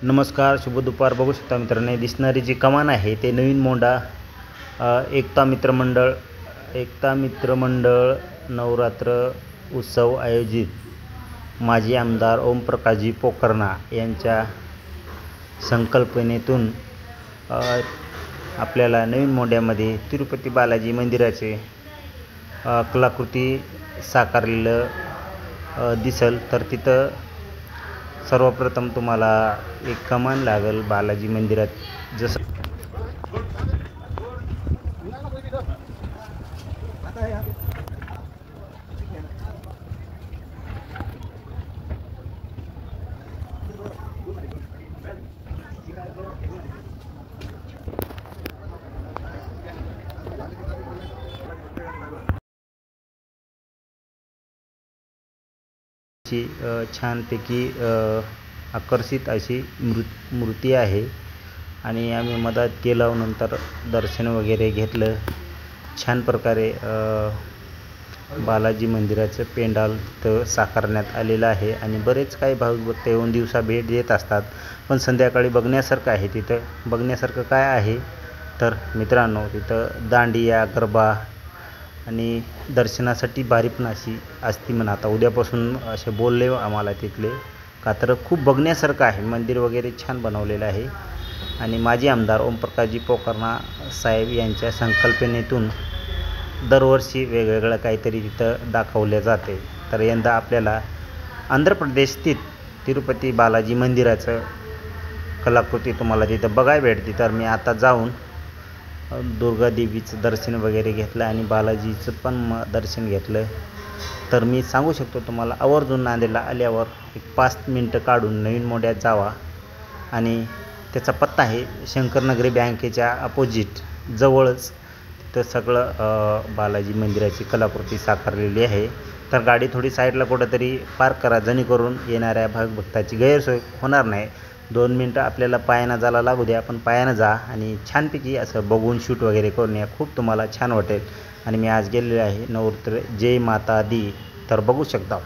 नमस्कार, शुभ दुपार. बघू शकता मित्रांनो, दिसणारी जी कमान आहे ते नवीन मोंढा एकता मित्रमंडळ नवरात्र उत्सव आयोजित माजी आमदार ओमप्रकाशजी पोकर्णा यांच्या संकल्पनेतून आपल्याला नवीन मोंढ्यामध्ये तिरुपती बालाजी मंदिराचे कलाकृती साकारलेलं दिसेल. तर तिथं सर्वप्रथम तुम्हाला एक कमान लागेल बालाजी मंदिरात. जसं छानपैकी आकर्षित अशी मूर्ती आहे आणि आम्ही मदत केल्यानंतर दर्शन वगैरे घेतलं. छान प्रकारे बालाजी मंदिराचं पेंडाल तिथं साकारण्यात आलेलं आहे आणि बरेच काही भाविक भक्त येऊन दिवसा भेट देत असतात. पण संध्याकाळी बघण्यासारखं आहे. तिथं बघण्यासारखं काय आहे तर मित्रांनो, तिथं दांडिया, गरबा आणि दर्शनासाठी भारी पण अशी असती म्हणा. आता उद्यापासून असे बोलले आम्हाला तिथले का, तर खूप बघण्यासारखं आहे. मंदिर वगैरे छान बनवलेलं आहे आणि माजी आमदार ओमप्रकाशजी पोकर्णा साहेब यांच्या संकल्पनेतून दरवर्षी वेगवेगळं काहीतरी तिथं दाखवले जाते. तर यंदा आपल्याला आंध्र प्रदेश स्थित तिरुपती बालाजी मंदिराचं कलाकृती तुम्हाला तिथं बघायला भेटते. तर मी आता जाऊन दुर्गा देवीचं दर्शन वगैरे घेतलं आणि बालाजीचं पण दर्शन घेतलं. तर मी सांगू शकतो तुम्हाला, आवर्जून नांदेडला आल्यावर एक 5 मिनटं काढून नवीन मोंढ्यात जावा आणि त्याचा पत्ता आहे शंकरनगरी बँकेच्या अपोजिट जवळच. तिथं सगळं बालाजी मंदिराची कलाकृती साकारलेली आहे. तर गाडी थोडी साईडला कुठंतरी पार्क करा, जेणेकरून येणाऱ्या भाविक भक्ताची गैरसोय होणार नाही. 2 मिनटं आपल्याला पायानं जायला लागू द्या, पण पायानं जा आणि छानपैकी असं बघून शूट वगैरे करून या. खूप तुम्हाला छान वाटेल. आणि मी आज गेलेलो आहे नवरात्र जय माता दी. तर बघू शकता.